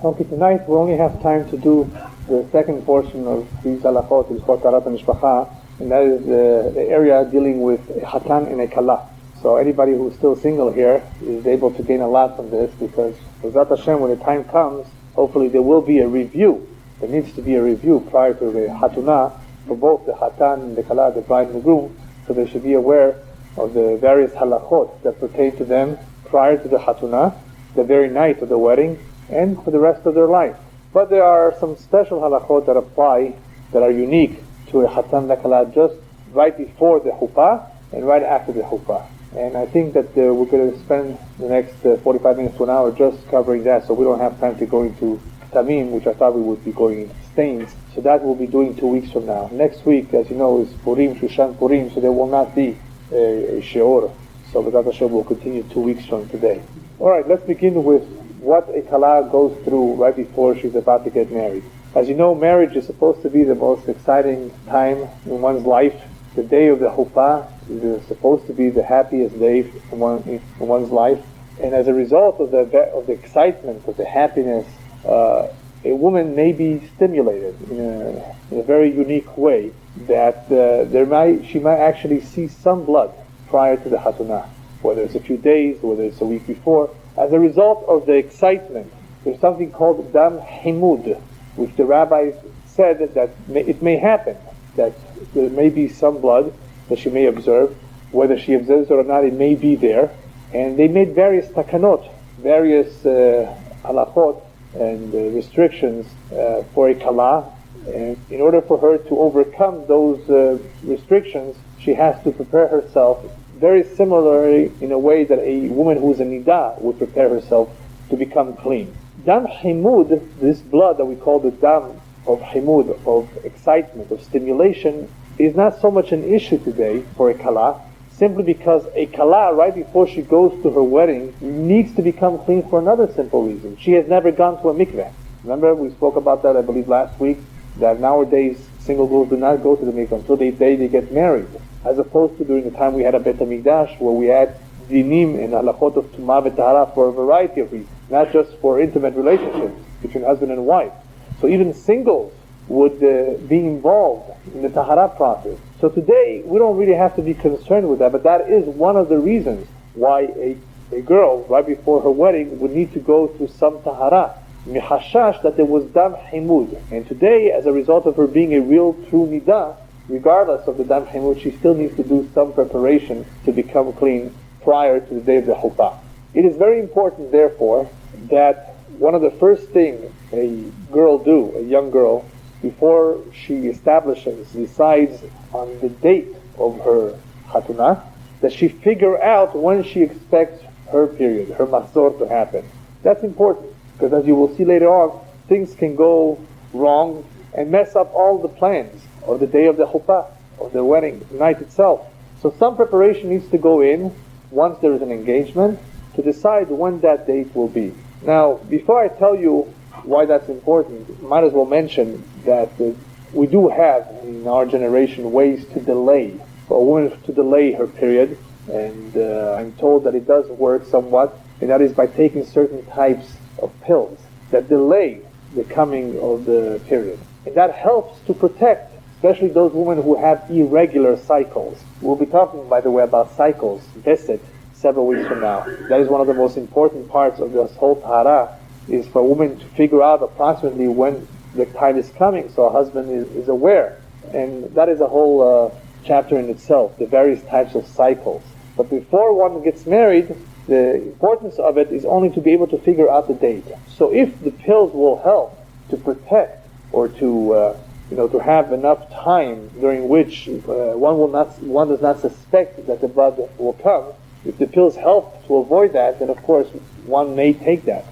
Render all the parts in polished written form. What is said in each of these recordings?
Okay, tonight we only have time to do the second portion of these halachot, it's called Taharat HaMishpacha, and that is the area dealing with a Hatan and a Kala. So anybody who's still single here is able to gain a lot from this, because B'ezrat Hashem, when the time comes, hopefully there will be a review. There needs to be a review prior to the Hatunah for both the Hatan and the Kala, the bride and the groom, so they should be aware of the various halachot that pertain to them prior to the Hatunah, the very night of the wedding, and for the rest of their life. But there are some special halachot that apply, that are unique to a Hatan and Kala, just right before the Huppah and right after the Huppah. And I think that we're going to spend the next 45 minutes to an hour just covering that, so we don't have time to go into Tamim, which I thought we would be going into stains. So that we'll be doing 2 weeks from now. Next week, as you know, is Purim, Shushan Purim, so there will not be a Sheor. So B'ezrat Hashem will continue 2 weeks from today. Alright, let's begin with what a Kala goes through right before she's about to get married. As you know, marriage is supposed to be the most exciting time in one's life. The day of the Huppah is supposed to be the happiest day in one's life. And as a result of the excitement, of the happiness, a woman may be stimulated in a very unique way, that she might actually see some blood prior to the Hatunah, whether it's a few days, whether it's a week before. As a result of the excitement, there's something called Dam Himud, which the rabbis said that it may happen, that there may be some blood that she may observe. Whether she observes it or not, it may be there. And they made various takanot, various halachot and restrictions for a Kala. And in order for her to overcome those restrictions, she has to prepare herself very similarly in a way that a woman who is a Nida would prepare herself to become clean. Dam Himud, this blood that we call the Dam of Himud, of excitement, of stimulation, is not so much an issue today for a Kala, simply because a Kala, right before she goes to her wedding, needs to become clean for another simple reason. She has never gone to a mikveh. Remember, we spoke about that, I believe, last week, that nowadays single girls do not go to the mikveh until the day they get married, as opposed to during the time we had a Bet HaMikdash, where we had dinim and halachot of tumah v'tahara for a variety of reasons, not just for intimate relationships between husband and wife. So even singles would be involved in the tahara process. So today we don't really have to be concerned with that, but that is one of the reasons why a girl right before her wedding would need to go through some tahara, mihashash that there was dam himud. And today, as a result of her being a real true nidah, regardless of the dam himud, she still needs to do some preparation to become clean prior to the day of the Huppah. It is very important, therefore, that one of the first things a young girl, before she decides on the date of her Hatunah, that she figure out when she expects her period, her mahzor to happen. That's important, because as you will see later on, things can go wrong and mess up all the plans of the day of the Huppah, of the wedding, the night itself. So some preparation needs to go in once there is an engagement to decide when that date will be. Now, before I tell you why that's important, might as well mention that we do have in our generation ways to delay, for a woman to delay her period, and I'm told that it does work somewhat, and that is by taking certain types of pills that delay the coming of the period. And that helps to protect, especially those women who have irregular cycles. We'll be talking, by the way, about cycles, Beset, several weeks from now. That is one of the most important parts of this whole tahara, is for a woman to figure out approximately when the time is coming, so a husband is aware. And that is a whole chapter in itself, the various types of cycles. But before one gets married, the importance of it is only to be able to figure out the date. So if the pills will help to protect, or to have enough time during which one does not suspect that the blood will come, if the pills help to avoid that, then of course one may take that.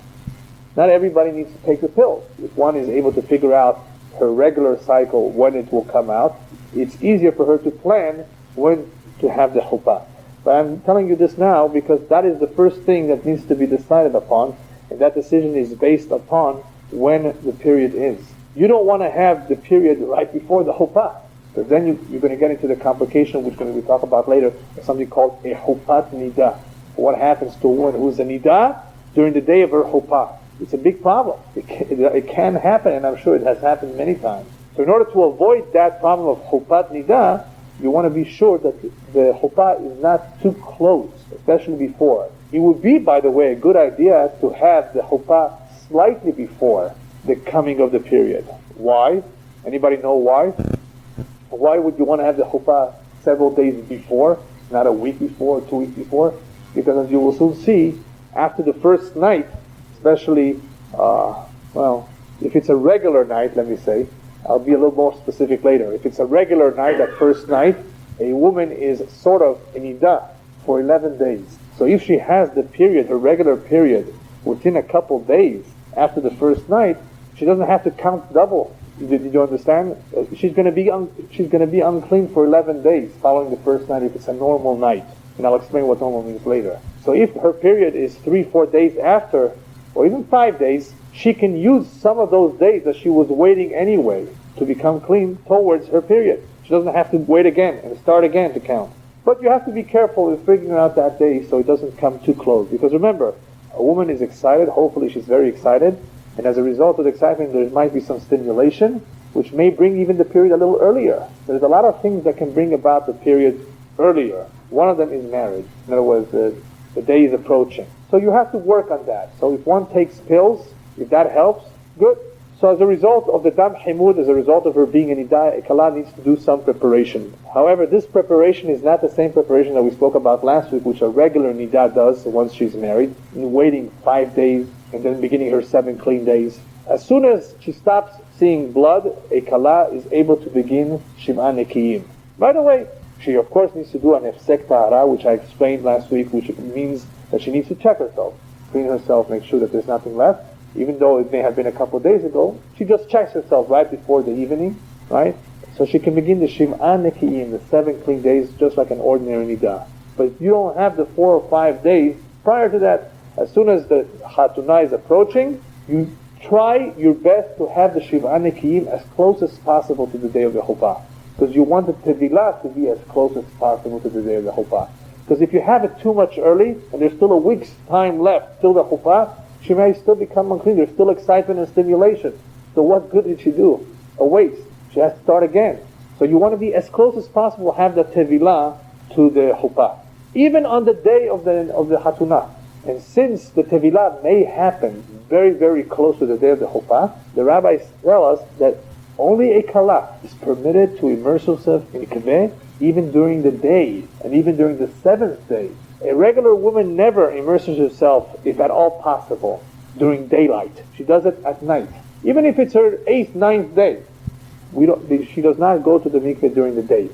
Not everybody needs to take the pills. If one is able to figure out her regular cycle when it will come out, it's easier for her to plan when to have the Huppah. But I'm telling you this now because that is the first thing that needs to be decided upon, and that decision is based upon when the period is. You don't want to have the period right before the Huppah, because then you're going to get into the complication, which we talk about later, something called a Huppat Nidah. What happens to a woman who is a Nidah during the day of her Huppah? it's a big problem. It can happen, and I'm sure it has happened many times. So in order to avoid that problem of chupat nida, you want to be sure that the chuppah is not too close, especially before. It would be, by the way, a good idea to have the chuppah slightly before the coming of the period. Why? Anybody know why? Why would you want to have the chuppah several days before, not a week before, 2 weeks before? Because as you will soon see, after the first night, especially, if it's a regular night, let me say, I'll be a little more specific later. If it's a regular night, that first night, a woman is sort of in Nidah for 11 days. So if she has the period, her regular period, within a couple days after the first night, she doesn't have to count double. Did you understand? She's going to be unclean for 11 days following the first night if it's a normal night. And I'll explain what normal means later. So if her period is 3-4 days after, or even 5 days, she can use some of those days that she was waiting anyway to become clean towards her period. She doesn't have to wait again and start again to count. But you have to be careful in figuring out that day so it doesn't come too close. Because remember, a woman is excited, hopefully she's very excited, and as a result of the excitement there might be some stimulation, which may bring even the period a little earlier. There's a lot of things that can bring about the period earlier. One of them is marriage. In other words, the day is approaching. So you have to work on that. So if one takes pills, if that helps, good. So as a result of the dam himud, as a result of her being an Nidah, a kala needs to do some preparation. However, this preparation is not the same preparation that we spoke about last week, which a regular Nidah does once she's married, in waiting 5 days and then beginning her 7 clean days. As soon as she stops seeing blood, a kala is able to begin Shiv'a Nekiyim. By the way, she of course needs to do an hefsek tahara, which I explained last week, which means that she needs to check herself, clean herself, make sure that there's nothing left. Even though it may have been a couple of days ago, she just checks herself right before the evening, right? So she can begin the Shiv'a Nekiyim, the 7 clean days, just like an ordinary Nidah. But if you don't have the 4 or 5 days prior to that, as soon as the Hatunah is approaching, you try your best to have the Shiv'a Nekiyim as close as possible to the day of the chuppah. Because you want the Tevilah to be as close as possible to the day of the chuppah. Because if you have it too much early, and there's still a week's time left till the chuppah, she may still become unclean. There's still excitement and stimulation. So what good did she do? A waste. She has to start again. So you want to be as close as possible, have the tevilah to the chuppah. Even on the day of the hatunah. And since the tevilah may happen very, very close to the day of the chuppah, the rabbis tell us that only a kala is permitted to immerse herself in kaveh even during the day and even during the 7th day. A regular woman never immerses herself, if at all possible, during daylight. She does it at night. Even if it's her 8th, 9th day, she does not go to the mikveh during the day.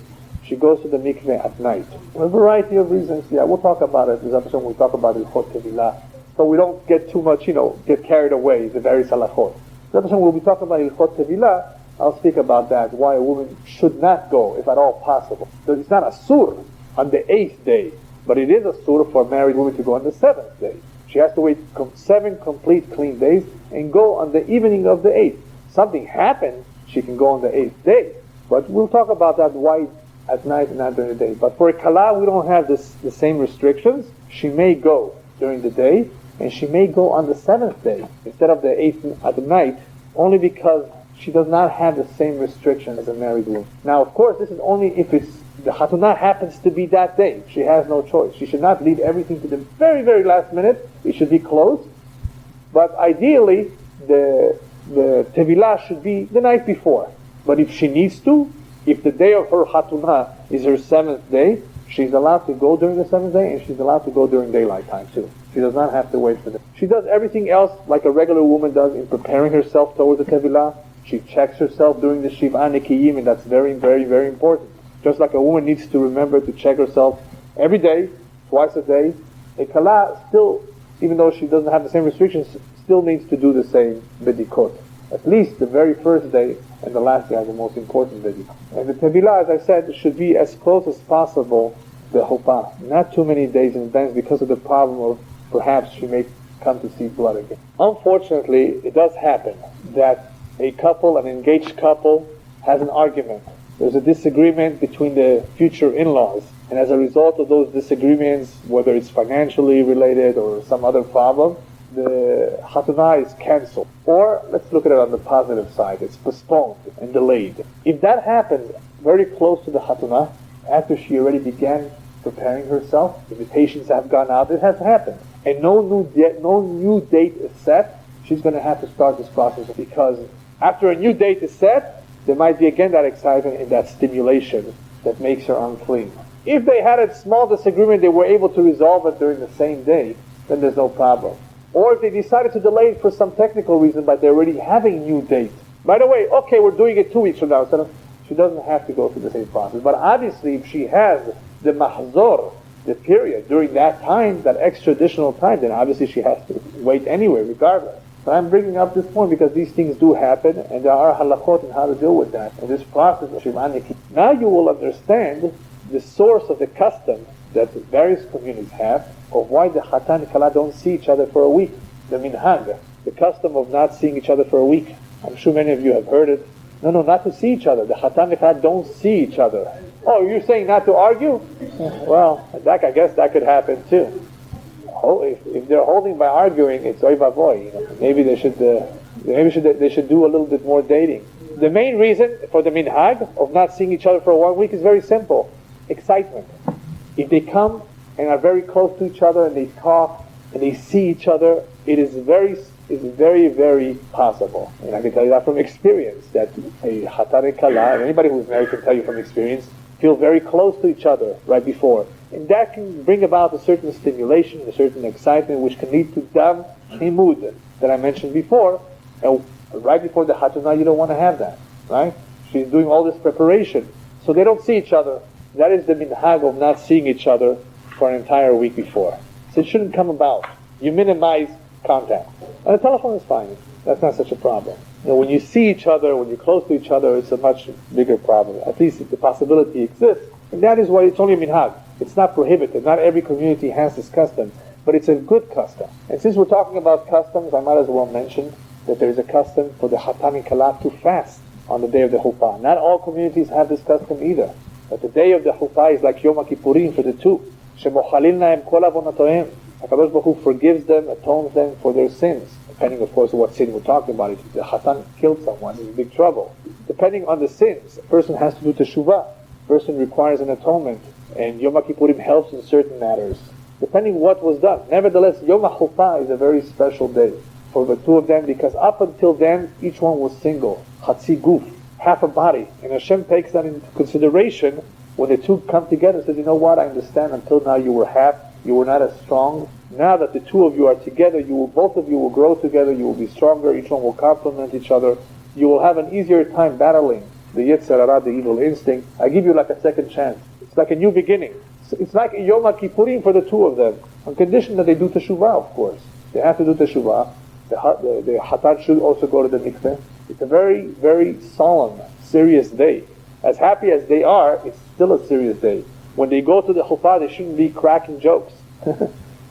She goes to the mikveh at night. For a variety of reasons. Yeah, we'll talk about it. This episode we'll talk about Hilchot Tevilah. So we don't get too much, get carried away. It's a very salachot. This episode we'll be talking about Hilchot Tevilah. I'll speak about that, why a woman should not go, if at all possible. So it's not a sur on the 8th day. But it is a surah for a married woman to go on the 7th day. She has to wait 7 complete clean days and go on the evening of the 8th. Something happens, she can go on the 8th day. But we'll talk about that, why at night and not during the day. But for a kala, we don't have the same restrictions. She may go during the day, and she may go on the 7th day instead of the 8th at the night, only because she does not have the same restriction as a married woman. Now, of course, this is only if the Hatunah happens to be that day. She has no choice. She should not leave everything to the very, very last minute. It should be closed. But ideally, the Tevilah should be the night before. But if she needs to, if the day of her Hatunah is her 7th day, she's allowed to go during the 7th day, and she's allowed to go during daylight time too. She does not have to wait for that. She does everything else like a regular woman does in preparing herself towards the Tevilah. She checks herself during the Shiv'a Nekiyim, and that's very, very, very important. Just like a woman needs to remember to check herself every day, twice a day, a kala still, even though she doesn't have the same restrictions, still needs to do the same bedikot. At least the very first day and the last day are the most important bedikot. And the tevilah, as I said, should be as close as possible to the chuppah. Not too many days in advance because of the problem of perhaps she may come to see blood again. Unfortunately, it does happen that a couple, an engaged couple, has an argument. There's a disagreement between the future in-laws, and as a result of those disagreements, whether it's financially related or some other problem, the Hatanah is cancelled. Or, let's look at it on the positive side, it's postponed and delayed. If that happens very close to the Hatanah, after she already began preparing herself, invitations have gone out, it has happened, and no new date is set, she's going to have to start this process, because after a new date is set, there might be again that excitement and that stimulation that makes her unclean. If they had a small disagreement, they were able to resolve it during the same day, then there's no problem. Or if they decided to delay it for some technical reason, but they're already having a new date. By the way, okay, we're doing it 2 weeks from now. So she doesn't have to go through the same process. But obviously, if she has the mahzor, the period, during that time, that extra additional time, then obviously she has to wait anyway, regardless. But I'm bringing up this point because these things do happen, and there are halachot in how to deal with that. And this process of Shivaniki. Now you will understand the source of the custom that various communities have of why the Chatan and Kala don't see each other for a week. The minhag, the custom of not seeing each other for a week. I'm sure many of you have heard it. No, not to see each other. The Chatan and Kala don't see each other. Oh, you're saying not to argue? Well, I guess that could happen too. If they're holding by arguing, it's oy vavoy. Maybe they should do a little bit more dating. The main reason for the minhag of not seeing each other for 1 week is very simple: excitement. If they come and are very close to each other and they talk and they see each other, it is very, very possible. And I can tell you that from experience, that a Chatan and Kala, and anybody who's married can tell you from experience, feel very close to each other right before. And that can bring about a certain stimulation, a certain excitement, which can lead to dam chimud that I mentioned before. And right before the Hatanah, you don't want to have that, right? She's doing all this preparation. So they don't see each other. That is the minhag of not seeing each other for an entire week before. So it shouldn't come about. You minimize contact. And the telephone is fine. That's not such a problem. When you see each other, when you're close to each other, it's a much bigger problem. At least the possibility exists. And that is why it's only a minhag. It's not prohibited. Not every community has this custom. But it's a good custom. And since we're talking about customs, I might as well mention that there is a custom for the Chatan and Kala to fast on the day of the Chuppah. Not all communities have this custom either. But the day of the Chuppah is like Yom Kippurim for the two. Shemochalin lahem kol avonatohem. HaKadosh Baruch Hu forgives them, atones them for their sins. Depending, of course, on what sin we're talking about. If the Chatan killed someone, he's in big trouble. Depending on the sins, a person has to do teshuvah. A person requires an atonement. And Yom Kippurim helps in certain matters. Depending what was done. Nevertheless, Yom HaChuppah is a very special day for the two of them, because up until then, each one was single. Chatzi guf, half a body. And Hashem takes that into consideration when the two come together. Says, you know what, I understand, until now you were half, you were not as strong. Now that the two of you are together, both of you will grow together, you will be stronger, each one will complement each other. You will have an easier time battling the Yetzer Hara, the evil instinct. I give you like a second chance. It's like a new beginning. It's like a Yom Kippurim for the two of them, on condition that they do teshuvah, of course. They have to do teshuvah. The Chatan should also go to the mikveh. It's a very, very solemn, serious day. As happy as they are, it's still a serious day. When they go to the chuppah, they shouldn't be cracking jokes.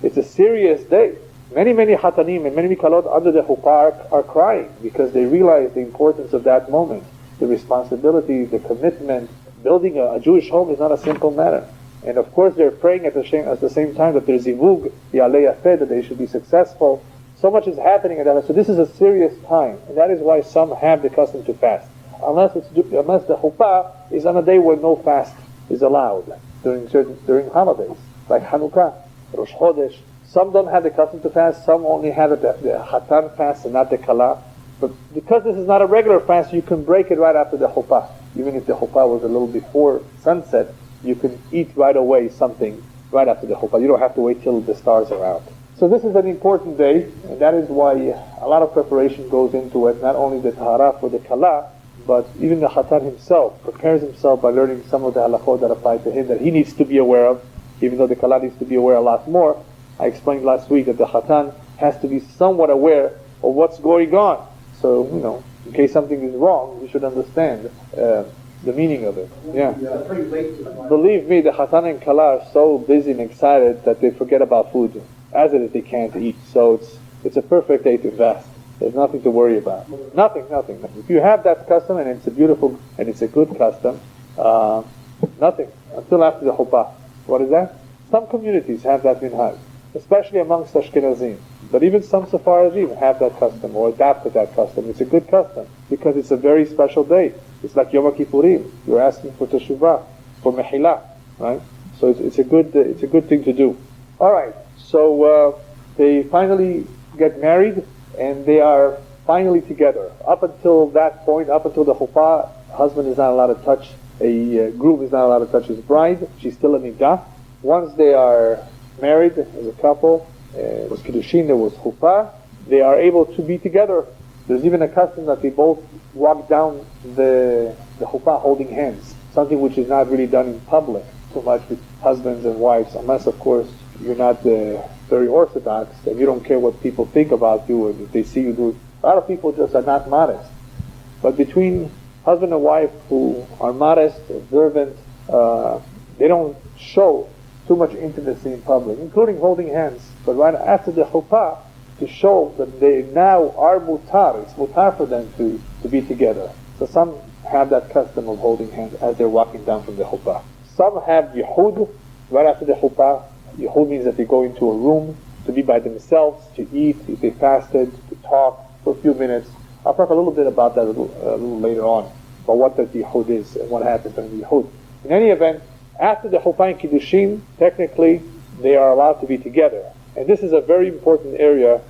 It's a serious day. Many Chatanim and many Mikalot under the chuppah are crying because they realize the importance of that moment. The responsibility, the commitment. Building a Jewish home is not a simple matter. And of course they're praying at the same time that there's zivug, yalei yafeh, that they should be successful. So much is happening at that. So this is a serious time. And that is why some have the custom to fast. Unless the chuppah is on a day where no fast is allowed during holidays, like Hanukkah, Rosh Chodesh. Some don't have the custom to fast, some only have the Chatan fast and not the Kala. But because this is not a regular fast, you can break it right after the chuppah. Even if the chuppah was a little before sunset, you can eat right away something right after the chuppah. You don't have to wait till the stars are out. So this is an important day, and that is why a lot of preparation goes into it. Not only the tahara for the Kala, but even the Chatan himself prepares himself by learning some of the halachot that apply to him that he needs to be aware of, even though the Kala needs to be aware a lot more. I explained last week that the Chatan has to be somewhat aware of what's going on. So, in case something is wrong, we should understand the meaning of it. Yeah. Believe me, the Chatan and Kala are so busy and excited that they forget about food. As it is, they can't eat. So it's a perfect day to fast. There's nothing to worry about. Nothing. If you have that custom, and it's a beautiful and it's a good custom, nothing until after the chuppah. What is that? Some communities have that minhag, especially amongst Ashkenazim. But even some Sephardim have that custom or adapted that custom. It's a good custom because it's a very special day. It's like Yom Kippurim. You're asking for teshuvah, for mehilah, right? So it's a good thing to do. All right. So they finally get married and they are finally together. Up until that point, up until the chuppah, husband is not allowed to touch groom is not allowed to touch his bride. She's still a nidah. Once they are married as a couple, there was kiddushin, there was chuppah, they are able to be together. There's even a custom that they both walk down the chuppah holding hands, something which is not really done in public too much with husbands and wives, unless of course you're not very orthodox and you don't care what people think about you and if they see you do it. A lot of people just are not modest. But between husband and wife who are modest, observant, they don't show too much intimacy in public, including holding hands. But right after the chuppah, to show that they now are mutar, it's mutar for them to be together. So some have that custom of holding hands as they're walking down from the chuppah. Some have yichud right after the chuppah. Yichud means that they go into a room to be by themselves, to eat, if they fasted, to talk for a few minutes. I'll talk a little bit about that a little later on, about what the yichud is and what happens during the yichud. In any event, after the chuppah and kiddushin, technically they are allowed to be together. And this is a very important area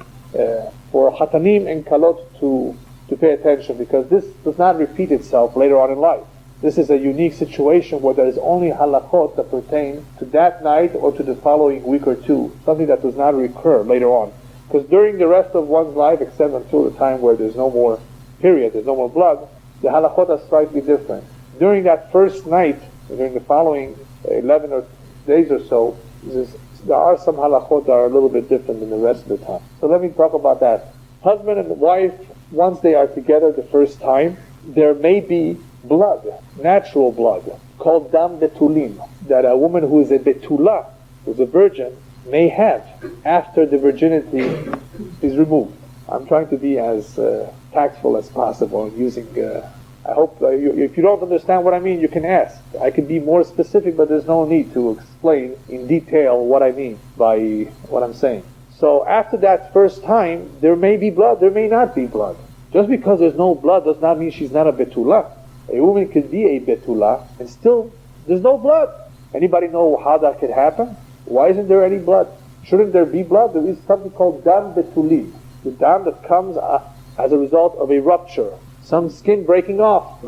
for chatanim and kalot to pay attention, because this does not repeat itself later on in life. This is a unique situation where there is only halachot that pertain to that night or to the following week or two, something that does not recur later on. Because during the rest of one's life, except until the time where there's no more period, there's no more blood, the halachot are slightly different. During that first night, during the following 11 days or so, there are some halachot that are a little bit different than the rest of the time. So let me talk about that. Husband and wife, once they are together the first time, there may be blood, natural blood, called dam betulim, that a woman who is a betula, who's a virgin, may have after the virginity is removed. I'm trying to be as tactful as possible in using... I hope if you don't understand what I mean, you can ask. I can be more specific, but there's no need to explain in detail what I mean by what I'm saying. So after that first time, there may be blood, there may not be blood. Just because there's no blood does not mean she's not a betula. A woman could be a betula and still there's no blood. Anybody know how that could happen? Why isn't there any blood? Shouldn't there be blood? There is something called dam betulim, the dam that comes as a result of a rupture, some skin breaking off.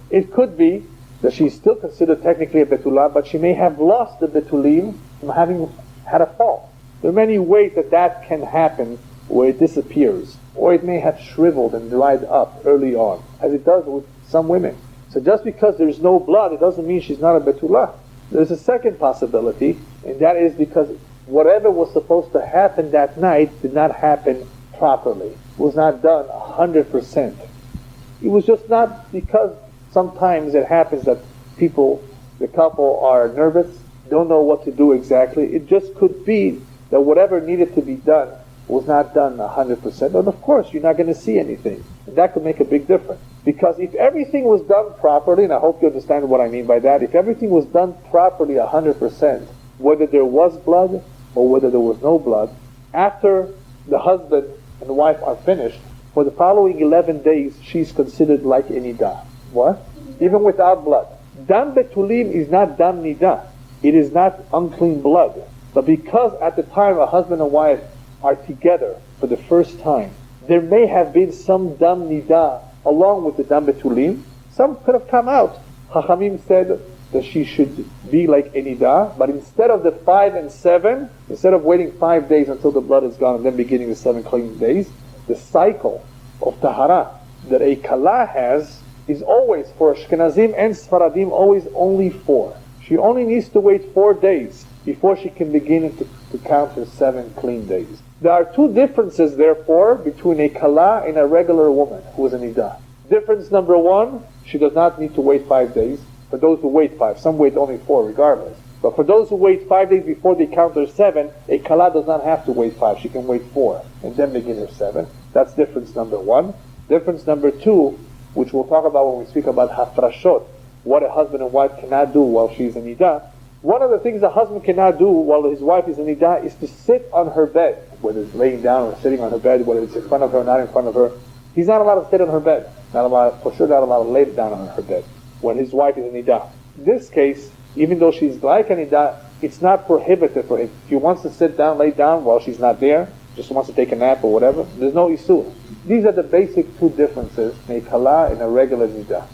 It could be that she's still considered technically a betula, but she may have lost the betulim from having had a fall. There are many ways that can happen where it disappears, or it may have shriveled and dried up early on, as it does with some women. So just because there's no blood, it doesn't mean she's not a betula. There's a second possibility, and that is because whatever was supposed to happen that night did not happen properly. It was not done 100%. It was just not, because sometimes it happens that the couple are nervous, don't know what to do exactly. It just could be that whatever needed to be done was not done 100%. And of course, you're not going to see anything. And that could make a big difference. Because if everything was done properly, and I hope you understand what I mean by that, if everything was done properly 100%, whether there was blood or whether there was no blood, after the husband and the wife are finished, for the following 11 days, she's considered like a nidah. What? Even without blood. Dam betulim is not dam nidah. It is not unclean blood. But because at the time a husband and wife are together for the first time, there may have been some dam nidah along with the dam betulim. Some could have come out. Chachamim said that she should be like a nidah, but instead of the 5 and 7, instead of waiting 5 days until the blood is gone and then beginning the 7 clean days, the cycle of tahara that a kala has is always, for Ashkenazim and Sfaradim, always only 4. She only needs to wait 4 days before she can begin to count her 7 clean days. There are 2 differences, therefore, between a kala and a regular woman who is a nidah. Difference number 1, she does not need to wait 5 days. For those who wait 5, some wait only 4 regardless. But for those who wait 5 days before they count their 7, a kala does not have to wait 5. She can wait 4 and then begin her 7. That's difference number 1. Difference number 2, which we'll talk about when we speak about hafrashot, what a husband and wife cannot do while she's a nidah, One of the things the husband cannot do while his wife is in nidah is to sit on her bed, whether it's laying down or sitting on her bed, whether it's in front of her or not in front of her. He's not allowed to sit on her bed. Not allowed, for sure not allowed to lay down on her bed when his wife is in nidah. In this case, even though she's like a nidah, it's not prohibited for him. If he wants to sit down, lay down while she's not there, just wants to take a nap or whatever, there's no issue. These are the basic two differences in a kala and a regular nidah.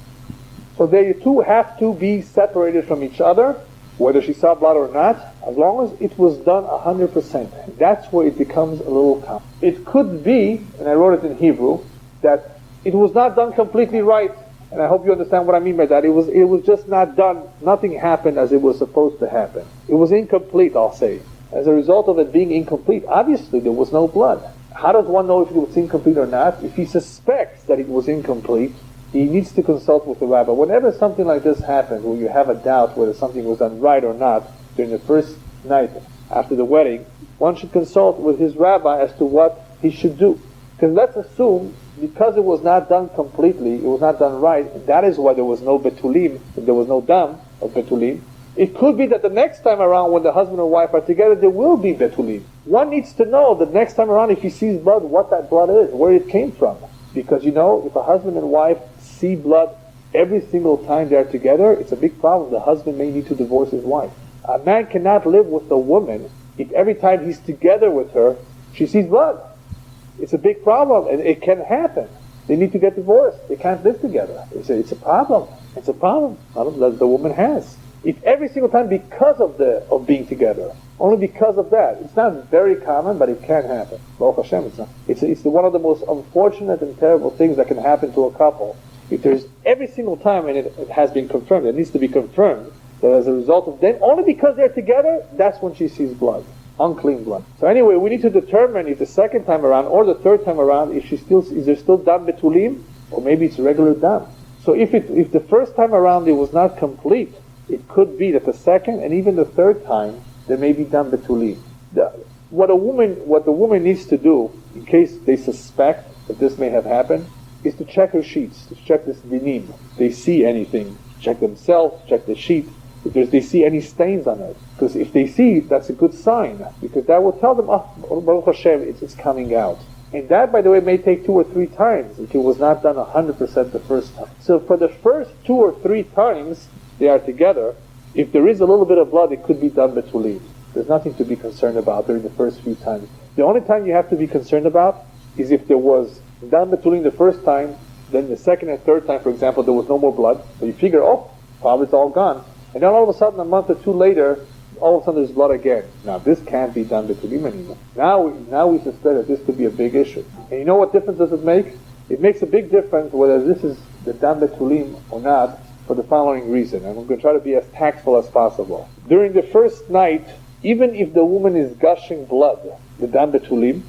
So they two have to be separated from each other, whether she saw blood or not, as long as it was done 100%. That's where it becomes a little common. It could be, and I wrote it in Hebrew, that it was not done completely right. And I hope you understand what I mean by that. It was just not done. Nothing happened as it was supposed to happen. It was incomplete, I'll say. As a result of it being incomplete, obviously there was no blood. How does one know if it was incomplete or not? If he suspects that it was incomplete, he needs to consult with the rabbi. Whenever something like this happens, where you have a doubt whether something was done right or not during the first night after the wedding, one should consult with his rabbi as to what he should do. Because let's assume, because it was not done completely, it was not done right, that is why there was no betulim, there was no dam of betulim. It could be that the next time around when the husband and wife are together, there will be betulim. One needs to know the next time around, if he sees blood, what that blood is, where it came from. Because if a husband and wife see blood every single time they're together, it's a big problem. The husband may need to divorce his wife. A man cannot live with a woman if every time he's together with her, she sees blood. It's a big problem, and it can happen. They need to get divorced. They can't live together. It's a problem. It's a problem that the woman has. If every single time, because of being together, only because of that, it's not very common, but it can happen. Baruch Hashem, it's not. It's one of the most unfortunate and terrible things that can happen to a couple. If there's every single time, and it has been confirmed, it needs to be confirmed, that as a result of them, only because they're together, that's when she sees blood. Unclean blood. So anyway, we need to determine if the second time around or the third time around, is there still dam betulim, or maybe it's regular dam. So if the first time around it was not complete, it could be that the second and even the third time there may be dam betulim. What the woman needs to do in case they suspect that this may have happened is to check her sheets, to check this dinim. They see anything, check themselves, check the sheet. If they see any stains on it, because if they see, that's a good sign, because that will tell them, Baruch Hashem, it's coming out. And that, by the way, may take 2 or 3 times if it was not done 100% the first time. So for the first 2 or 3 times they are together, if there is a little bit of blood, it could be done betulim. There's nothing to be concerned about during the first few times. The only time you have to be concerned about is if there was done betulim the first time, then the second and third time, for example, there was no more blood. So you figure, probably it's all gone. And then all of a sudden, a month or 2 later, all of a sudden there's blood again. Now this can't be done betulim anymore. Now we suspect that this could be a big issue. And you know what difference does it make? It makes a big difference whether this is the dam betulim or not, for the following reason. And I'm going to try to be as tactful as possible. During the first night, even if the woman is gushing blood, the dam betulim,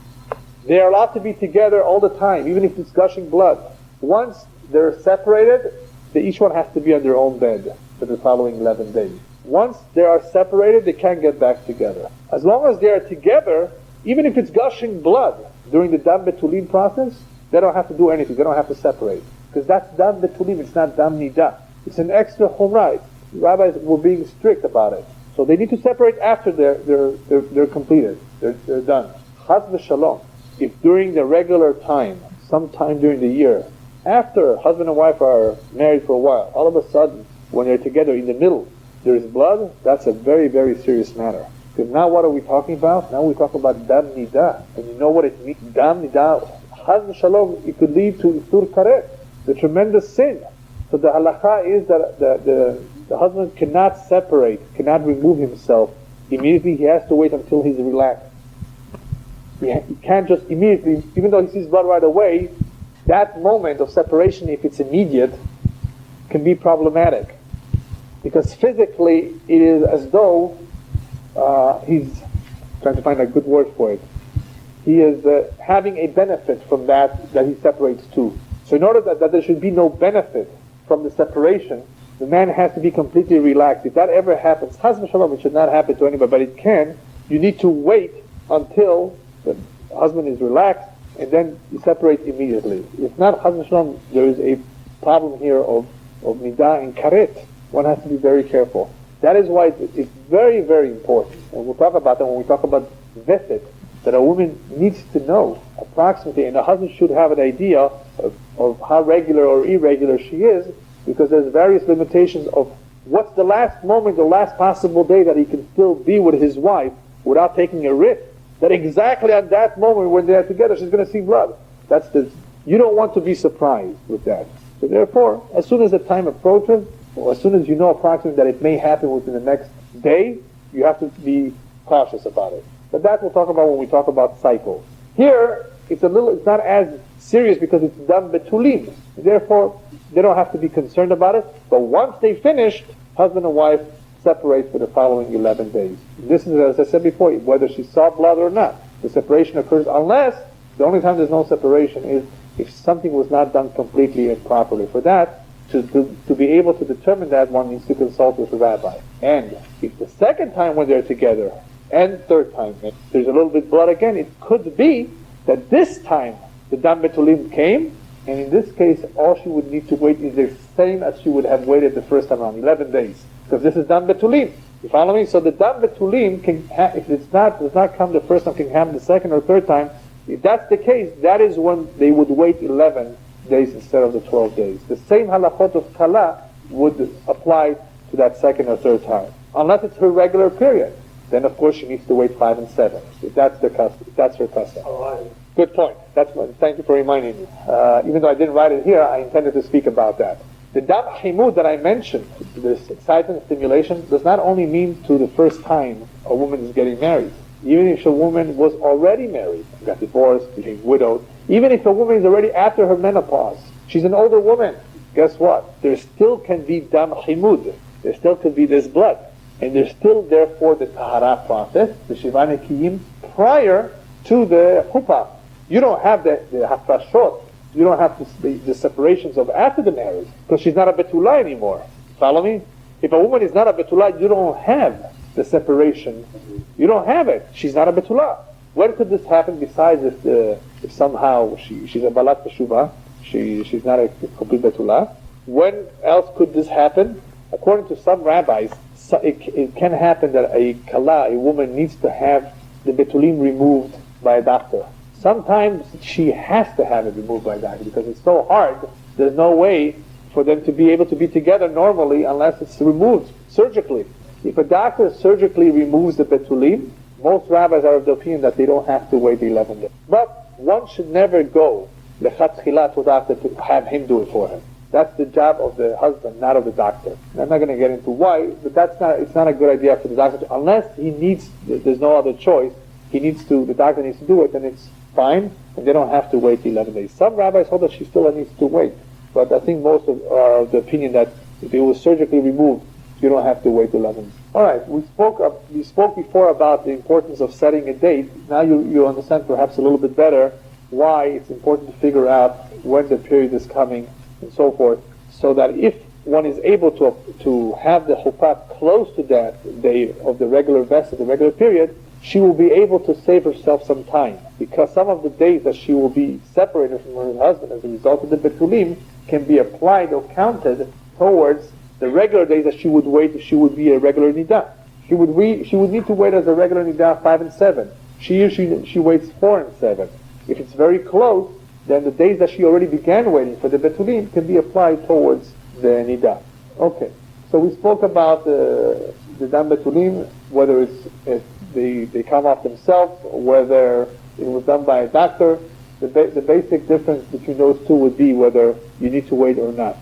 they are allowed to be together all the time, even if it's gushing blood. Once they're separated, each one has to be on their own bed for the following 11 days. Once they are separated, they can't get back together. As long as they are together, even if it's gushing blood during the dam betulim process, they don't have to do anything. They don't have to separate. Because that's dam betulim, it's not dam nidah. It's an extra chumrah. Rabbis were being strict about it. So they need to separate after they're completed. They're done. Chas v'shalom. If during the regular time, sometime during the year, after husband and wife are married for a while, all of a sudden, when they're together in the middle, there is blood, that's a very, very serious matter. Because now what are we talking about? Now we talk about dam nidah. And you know what it means? Dam nidah, chas v'shalom, it could lead to isur karet, the tremendous sin. So the halakha is that the husband cannot separate, cannot remove himself immediately. He has to wait until he's relaxed. He can't just immediately, even though he sees blood right away, that moment of separation, if it's immediate, can be problematic. Because physically, it is as though he's trying to find a good word for it. He is having a benefit from that he separates too. So in order that there should be no benefit from the separation, the man has to be completely relaxed. If that ever happens, chas v'shalom, it should not happen to anybody, but it can. You need to wait until the husband is relaxed, and then you separate immediately. If not, chas v'shalom, there is a problem here of nidah and karet. One has to be very careful. That is why it's very, very important. And we'll talk about that when we talk about Veset, that a woman needs to know approximately, and a husband should have an idea of how regular or irregular she is, because there's various limitations of what's the last moment, the last possible day that he can still be with his wife without taking a risk, that exactly at that moment when they're together she's going to see blood. You don't want to be surprised with that. So therefore, as soon as the time approaches, or as soon as you know approximately that it may happen within the next day, you have to be cautious about it. But that we'll talk about when we talk about cycles. Here, it's not as serious because it's done betulim. Therefore, they don't have to be concerned about it. But once they finish, husband and wife separate for the following 11 days. This is, as I said before, whether she saw blood or not. The separation occurs unless the only time there's no separation is if something was not done completely and properly. For that, to be able to determine that, one needs to consult with the rabbi. And if the second time when they're together, and third time, there's a little bit blood again, it could be that this time the dam betulim came, and in this case, all she would need to wait is the same as she would have waited the first time around, 11 days. Because this is dam betulim. You follow me? So the dam betulim if does not come the first time, can happen the second or third time. If that's the case, that is when they would wait 11 days instead of the 12 days. The same halachot of kala would apply to that second or third time. Unless it's her regular period. Then of course she needs to wait 5 and 7. If that's the custom, if that's her custom. Good point. Thank you for reminding me. Even though I didn't write it here, I intended to speak about that. The dam himud that I mentioned, this excitement, stimulation, does not only mean to the first time a woman is getting married. Even if a woman was already married, got divorced, became widowed, even if a woman is already after her menopause, she's an older woman, guess what? There still can be dam himud. There still could be this blood. And there's still, therefore, the tahara process, the shiva nekiyim, prior to the chuppah. You don't have the hafrashot. You don't have the separations of after the marriage, because she's not a betula anymore. Follow me? If a woman is not a betula, you don't have the separation. You don't have it. She's not a betula. When could this happen besides if somehow she's a balat teshuvah, she's not a complete betula? When else could this happen? According to some rabbis, it can happen that a kala, a woman, needs to have the betulim removed by a doctor. Sometimes she has to have it removed by a doctor because it's so hard. There's no way for them to be able to be together normally unless it's removed surgically. If a doctor surgically removes the betulim, most rabbis are of the opinion that they don't have to wait 11 days. But one should never go lechatchila to a doctor to have him do it for him. That's the job of the husband, not of the doctor. And I'm not going to get into why, but it's not a good idea for the doctor to, unless he needs, there's no other choice, the doctor needs to do it, then it's fine, and they don't have to wait 11 days. Some rabbis hold that she still needs to wait, but I think most are of the opinion that if it was surgically removed, you don't have to wait 11 days. Alright, we spoke before about the importance of setting a date. Now you understand perhaps a little bit better why it's important to figure out when the period is coming and so forth, so that if one is able to have the chuppah close to that day of the regular Veset, the regular period, she will be able to save herself some time, because some of the days that she will be separated from her husband as a result of the betulim can be applied or counted towards the regular days that she would wait if she would be a regular nidah. She would need to wait as a regular nidah 5 and 7. She waits 4 and 7. If it's very close, then the days that she already began waiting for the betulim can be applied towards the nidah. Okay, so we spoke about the dam betulim, whether if they come off themselves, or whether it was done by a doctor. The basic difference between those two would be whether you need to wait or not.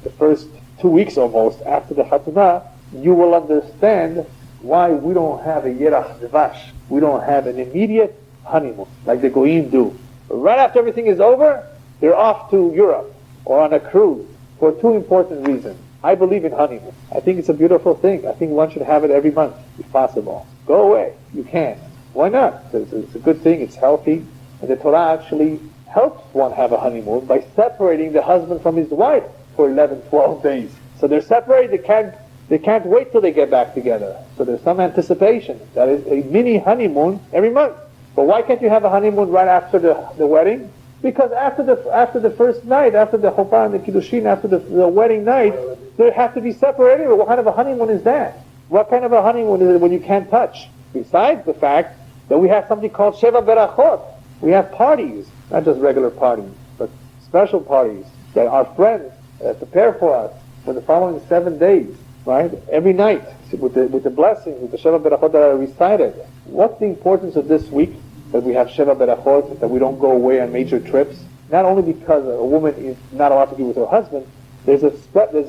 The first 2 weeks almost after the Chatunah, you will understand why we don't have a Yerach Dvash. We don't have an immediate honeymoon like the Goyim do. Right after everything is over, they're off to Europe or on a cruise for 2 important reasons. I believe in honeymoon. I think it's a beautiful thing. I think one should have it every month if possible. Go away. You can. Why not? It's a good thing. It's healthy. And the Torah actually helps one have a honeymoon by separating the husband from his wife for 11, 12 days. So they're separated. They can't wait till they get back together. So there's some anticipation. That is a mini honeymoon every month. But why can't you have a honeymoon right after the wedding? Because after the first night, after the chuppah and the kiddushin, after the wedding night, they have to be separated. What kind of a honeymoon is that? What kind of a honeymoon is it when you can't touch? Besides the fact that we have something called Sheva Berachot. We have parties, not just regular parties, but special parties that our friends prepare for us for the following 7 days, right? Every night, with the blessings, with the Sheva Berachot that are recited. What's the importance of this week that we have Sheva Berachot, that we don't go away on major trips? Not only because a woman is not allowed to be with her husband, there's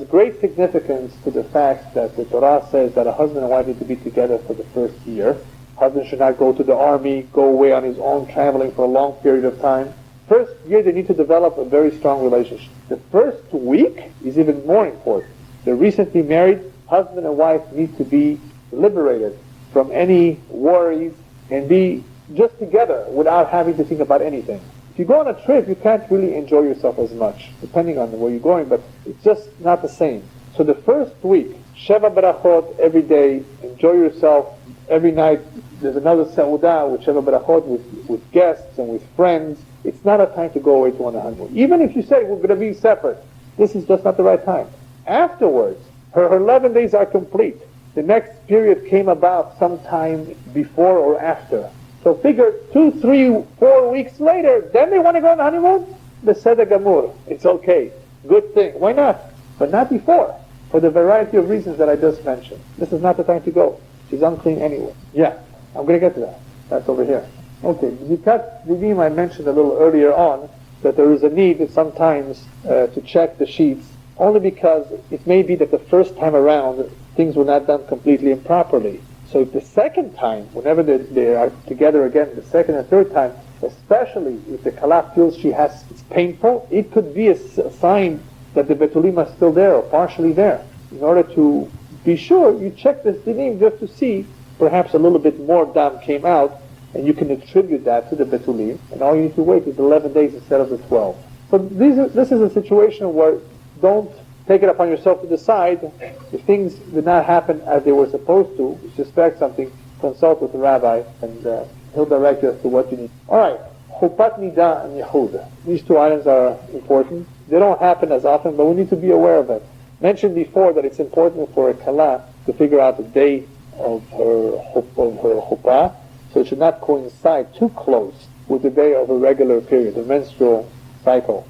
great significance to the fact that the Torah says that a husband and wife need to be together for the first year. Husband should not go to the army, go away on his own, traveling for a long period of time. First year, they need to develop a very strong relationship. The first week is even more important. The recently married husband and wife need to be liberated from any worries and be just together without having to think about anything. If you go on a trip, you can't really enjoy yourself as much, depending on where you're going, but it's just not the same. So the first week, Sheva Berachot every day, enjoy yourself. Every night, there's another Seudah with Sheva Berachot, with guests and with friends. It's not a time to go away to on a honeymoon. Even if you say we're going to be separate, this is just not the right time. Afterwards, her 11 days are complete. The next period came about sometime before or after. So figure 2, 3, 4 weeks later, then they want to go on honeymoon? Beseder Gamur. It's okay. Good thing. Why not? But not before. For the variety of reasons that I just mentioned. This is not the time to go. She's unclean anyway. Yeah, I'm going to get to that. That's over here. Okay, Zikat Divim, I mentioned a little earlier on that there is a need sometimes to check the sheets, only because it may be that the first time around things were not done completely and properly. So if the second time, whenever they are together again, the second and third time, especially if the Kala feels it's painful, it could be a sign that the Betulim are still there or partially there. In order to be sure, you check this dinim just to see, perhaps a little bit more dam came out, and you can attribute that to the Betulim, and all you need to wait is 11 days instead of the 12. So this is a situation where don't take it upon yourself to decide if things did not happen as they were supposed to. If you suspect something, consult with the rabbi, and he'll direct you as to what you need. All right, Chupat Nida and Yehud. These two items are important. They don't happen as often, but we need to be aware of it. Mentioned before that it's important for a Kala to figure out the day of her chuppah, so it should not coincide too close with the day of a regular period, the menstrual cycle.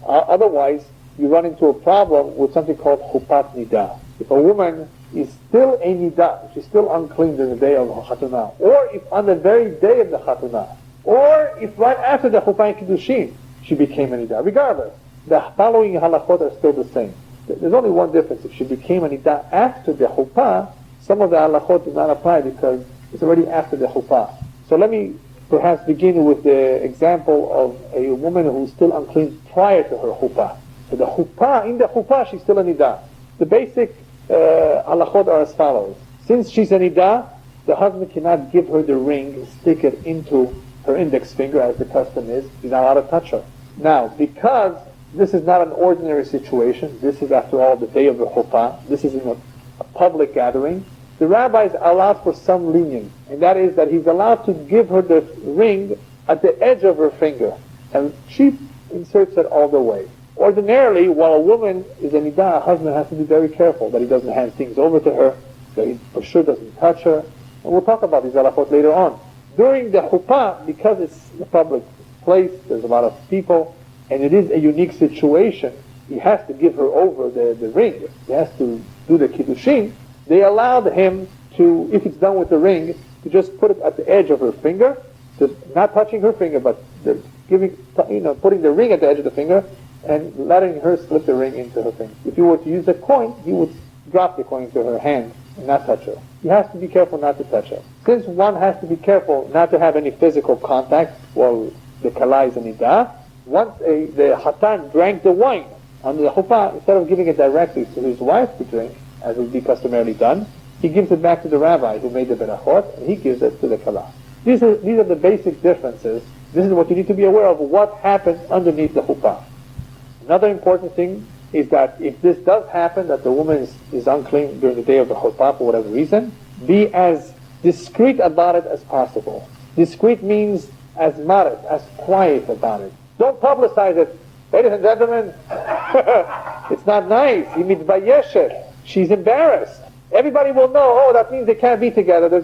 Otherwise, you run into a problem with something called chupat nida. If a woman is still a nida, she's still unclean during the day of Chatunah, or if on the very day of the Chatunah, or if right after the chuppah and kiddushin, she became a nida. Regardless, the following halachot are still the same. There's only one difference. If she became a nida after the chuppah, some of the halachot do not apply because it's already after the chuppah. So let me perhaps begin with the example of a woman who's still unclean prior to her chuppah. So the chuppah, in the chuppah, she's still a nida. The basic halachot are as follows. Since she's a nida, the husband cannot give her the ring, stick it into her index finger as the custom is. He's not allowed to touch her. Now, because this is not an ordinary situation, this is after all the day of the chuppah, this is in a public gathering, the rabbis allowed for some lenience, and that is that he's allowed to give her the ring at the edge of her finger, and she inserts it all the way. Ordinarily, while a woman is a nidah, a husband has to be very careful that he doesn't hand things over to her, that he for sure doesn't touch her, and we'll talk about these halachot later on. During the chuppah, because it's a public place, there's a lot of people, and it is a unique situation, he has to give her over the ring, he has to do the kiddushin. They allowed him to, if it's done with the ring, to just put it at the edge of her finger, just not touching her finger, but putting the ring at the edge of the finger and letting her slip the ring into her finger. If you were to use a coin, he would drop the coin into her hand and not touch her. He has to be careful not to touch her. Since one has to be careful not to have any physical contact while the kala is a nidah, once the hatan drank the wine on the chuppah, instead of giving it directly to his wife to drink, as would be customarily done, he gives it back to the rabbi who made the berachot, and he gives it to the kala. These are the basic differences. This is what you need to be aware of, what happens underneath the chuppah. Another important thing is that if this does happen, that the woman is unclean during the day of the chuppah for whatever reason, be as discreet about it as possible. Discreet means as modest, as quiet about it. Don't publicize it. Ladies and gentlemen, it's not nice. He mitbayeshet. She's embarrassed. Everybody will know, oh, that means they can't be together.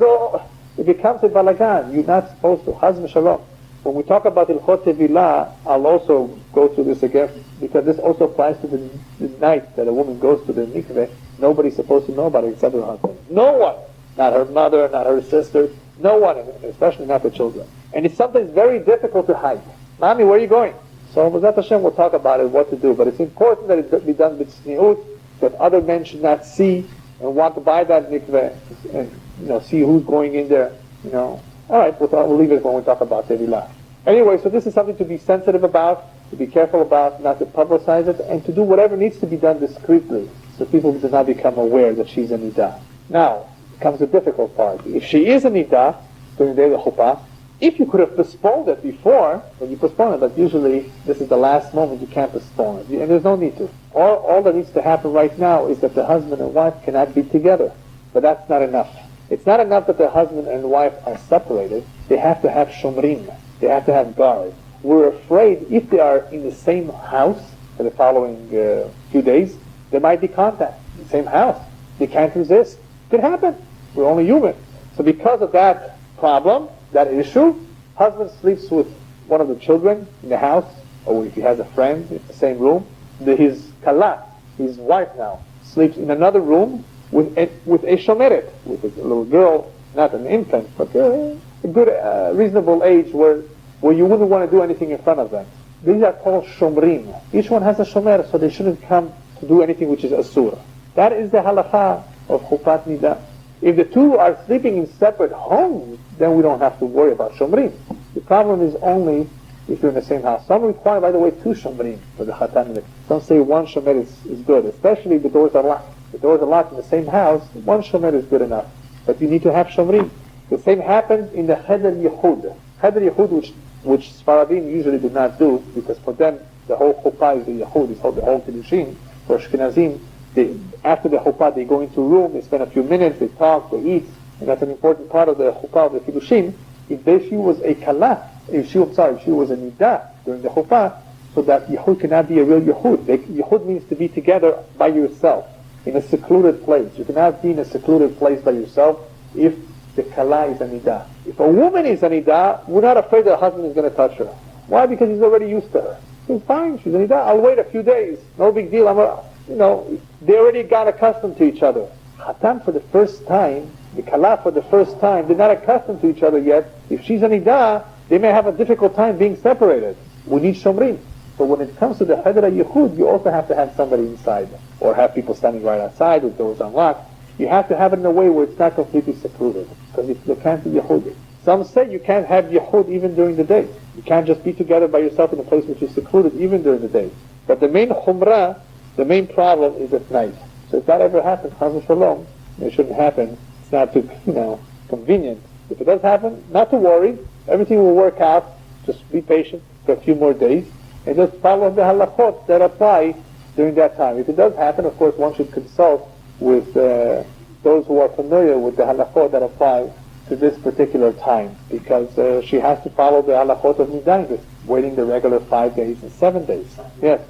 It becomes a balagan. You're not supposed to. Chas v'shalom. When we talk about Hilchot Tevilah, I'll also go through this again, because this also applies to the night that a woman goes to the mikveh. Nobody's supposed to know about it except her husband. No one. Not her mother, not her sister. No one, especially not the children. And it's something very difficult to hide. Mommy, where are you going? So B'ezrat Hashem will talk about it, what to do. But it's important that it be done with tzniut, that other men should not see and walk by that mikveh and see who's going in there. All right, we'll leave it when we talk about Tevilah. Anyway, so this is something to be sensitive about, to be careful about, not to publicize it, and to do whatever needs to be done discreetly, so people do not become aware that she's a nidah. Now comes the difficult part. If she is a nidah during the day of the chuppah, if you could have postponed it before, then you postpone it, but usually this is the last moment, you can't postpone it, and there's no need to. All that needs to happen right now is that the husband and wife cannot be together, but that's not enough. It's not enough that the husband and wife are separated. They have to have shomrim. They have to have guard. We're afraid if they are in the same house for the following few days, there might be contact in the same house. They can't resist. It could happen. We're only human. So because of that problem, that issue, husband sleeps with one of the children in the house, or if he has a friend in the same room. His kala, his wife now, sleeps in another room with a shomeret, with a little girl, not an infant, but a good, reasonable age where you wouldn't want to do anything in front of them. These are called shomrim. Each one has a shomer, so they shouldn't come to do anything which is asur. That is the halacha of chupat nidah. If the two are sleeping in separate homes, then we don't have to worry about shomrim. The problem is only if you're in the same house. Some require, by the way, 2 shomrim for the chatan. Some say 1 shomer is good, especially if the doors are locked. If the doors are locked in the same house, 1 shomer is good enough. But you need to have shomrim. The same happens in the cheder yichud. Cheder yichud, which Sfaradim usually do not do, because for them the whole chuppah is the yichud, it's called the whole kiddushin. For Ashkenazim, after the chuppah they go into a room, they spend a few minutes, they talk, they eat, and that's an important part of the chuppah of the kiddushin. If she was a kala, if she was a nidah during the chuppah, so that yichud cannot be a real yichud. Yichud means to be together by yourself, in a secluded place. You cannot be in a secluded place by yourself if the kala is a nidah. If a woman is a nidah, we're not afraid that her husband is going to touch her. Why? Because he's already used to her. He's fine, she's a nidah, I'll wait a few days, no big deal. They already got accustomed to each other. Hatan for the first time, the kala for the first time, they're not accustomed to each other yet. If she's a nidah, they may have a difficult time being separated. We need shomrim. But when it comes to the cheder yichud, you also have to have somebody inside, or have people standing right outside with doors unlocked. You have to have it in a way where it's not completely secluded, because if you can't be yichud. Some say you can't have yichud even during the day. You can't just be together by yourself in a place which is secluded even during the day. But the main chumrah, the main problem is at night. So if that ever happens, chas v'shalom, it shouldn't happen. It's not too, convenient. If it does happen, not to worry. Everything will work out. Just be patient for a few more days, and just follow the halachot that apply during that time. If it does happen, of course, one should consult with those who are familiar with the halachot that apply to this particular time, because she has to follow the halachot of nidah, waiting the regular 5 days and 7 days. Yes.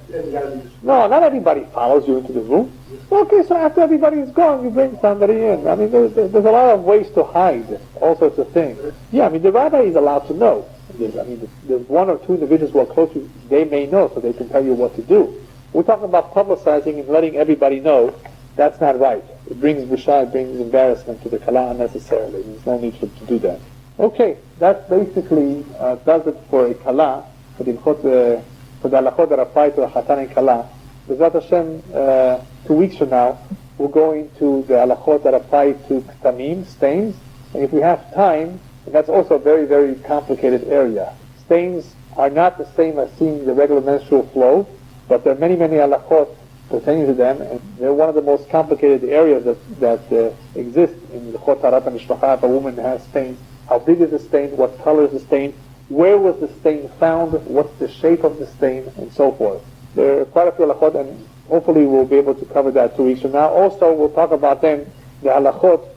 No, not everybody follows you into the room. Okay, so after everybody is gone, you bring somebody in. There's a lot of ways to hide all sorts of things. Yeah, the rabbi is allowed to know. There's 1 or 2 individuals who are close to you, they may know, so they can tell you what to do. We're talking about publicizing and letting everybody know. That's not right. It brings busha, it brings embarrassment to the kala unnecessarily. There's no need to do that. Okay, that basically does it for a kala, for the halachot that apply to a chatan and kala. B'ezrat Hashem, 2 weeks from now, we'll go into the halachot that apply to ktamim, stains, and if we have time, and that's also a very, very complicated area. Stains are not the same as seeing the regular menstrual flow, but there are many, many halachot pertaining to them, and they're one of the most complicated areas that exist in the chot tarat mishpacha. If a woman has stains, how big is the stain, what color is the stain, where was the stain found, what's the shape of the stain, and so forth. There are quite a few halachot, and hopefully we'll be able to cover that 2 weeks from now. Also, we'll talk about then the halachot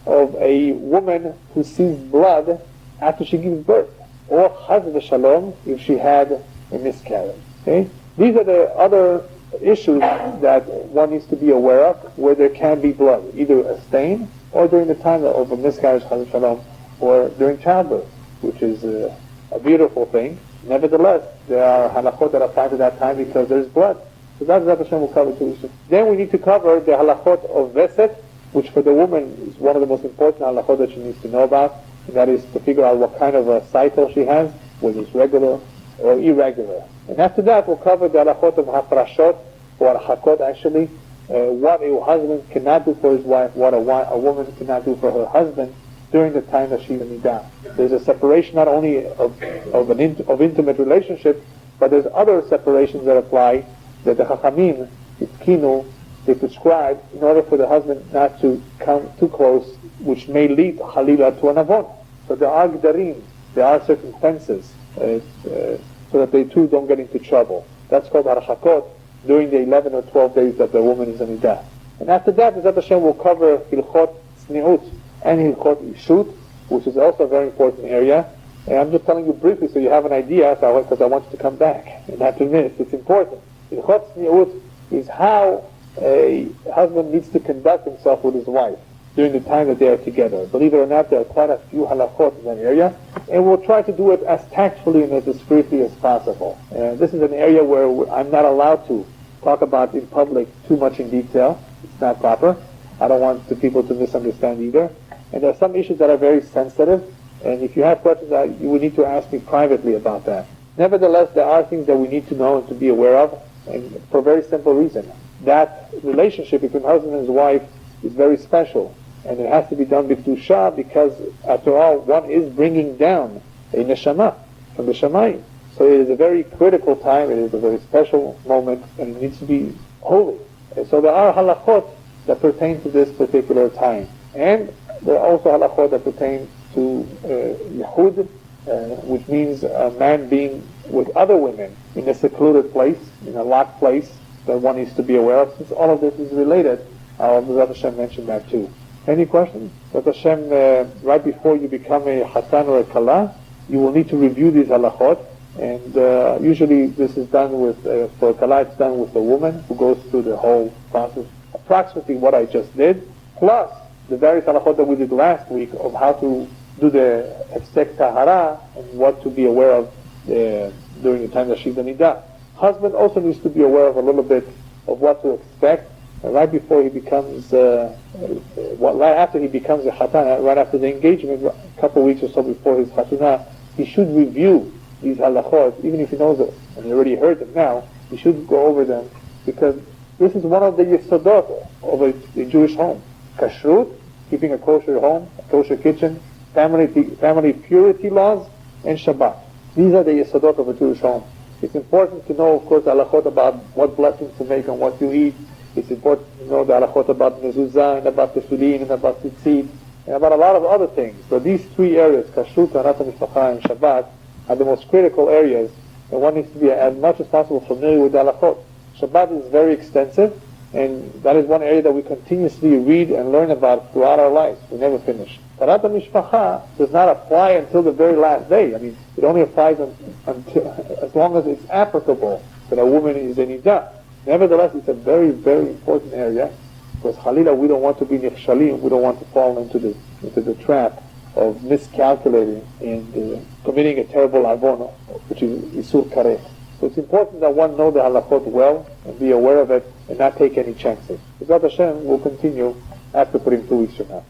of a woman who sees blood after she gives birth, or chas v'shalom, if she had a miscarriage. Okay? These are the other issues that one needs to be aware of, where there can be blood, either a stain or during the time of a miscarriage, or during childbirth, which is a beautiful thing. Nevertheless, there are halachot that apply to that time because there's blood. So that's what Hashem will cover too. Then we need to cover the halachot of Veset, which for the woman is one of the most important halachot that she needs to know about, and that is to figure out what kind of a cycle she has, whether it's regular or irregular. And after that, we'll cover the halachot of hafrashot, or hakot actually, what a husband cannot do for his wife, what a woman cannot do for her husband during the time that she's in nidah. There's a separation not only of intimate relationship, but there's other separations that apply that the Chachamim, they prescribe in order for the husband not to come too close, which may lead halila to an avon. So there are gdarim, there are certain fences, so that they too don't get into trouble. That's called harchakot during the 11 or 12 days that the woman is in nidah. And after that, Bezat Hashem will cover hilchot tzniut and hilchot ishut, which is also a very important area. And I'm just telling you briefly so you have an idea, because I want you to come back and not to miss. It's important. Hilchot tzniut is how a husband needs to conduct himself with his wife during the time that they are together. Believe it or not, there are quite a few halachot in that area, and we'll try to do it as tactfully and as discreetly as possible. This is an area where I'm not allowed to talk about in public too much in detail. It's not proper. I don't want the people to misunderstand either. And there are some issues that are very sensitive, and if you have questions, you would need to ask me privately about that. Nevertheless, there are things that we need to know and to be aware of, and for a very simple reason. That relationship between husband and his wife is very special, and it has to be done b'kedusha, because after all, one is bringing down a neshama from the shamayim. So it is a very critical time, it is a very special moment, and it needs to be holy. And so there are halachot that pertain to this particular time. And there are also halachot that pertain to yehud, which means a man being with other women in a secluded place, in a locked place, that one needs to be aware of. Since all of this is related, Bezat Hashem mentioned that too. Any questions? Bezat Hashem, right before you become a hatan or a kala, you will need to review these halachot, and usually this is done with, for a kala it's done with a woman who goes through the whole process, approximately what I just did, plus the various halachot that we did last week of how to do the hefsek tahara and what to be aware of during the time that she's in nidah. Husband also needs to be aware of a little bit of what to expect right before he becomes, right after he becomes a chatan, right after the engagement, a couple of weeks or so before his chatunah, he should review these halachot, even if he knows it, and he already heard them now, he should go over them, because this is one of the yesodot of a Jewish home. Kashrut, keeping a kosher home, a kosher kitchen, family purity laws, and Shabbat. These are the yesodot of a Jewish home. It's important to know, of course, the halachot about what blessings to make and what you eat. It's important to know the halachot about mezuzah and about tefillin and about tzitzit and about a lot of other things. So these three areas, kashrut, taharat mishpacha, and Shabbat, are the most critical areas, and one needs to be as much as possible familiar with the halachot. Shabbat is very extensive, and that is one area that we continuously read and learn about throughout our lives. We never finish. Taharat mishpacha does not apply until the very last day. I mean, it only applies until as long as it's applicable that a woman is in nidah. Nevertheless, it's a very, very important area, because Khalila, we don't want to be nichshalim, we don't want to fall into the trap of miscalculating and committing a terrible avon, which is isur kareh. So it's important that one know the halachot well and be aware of it and not take any chances. Bezat Hashem will continue after putting 2 weeks from now.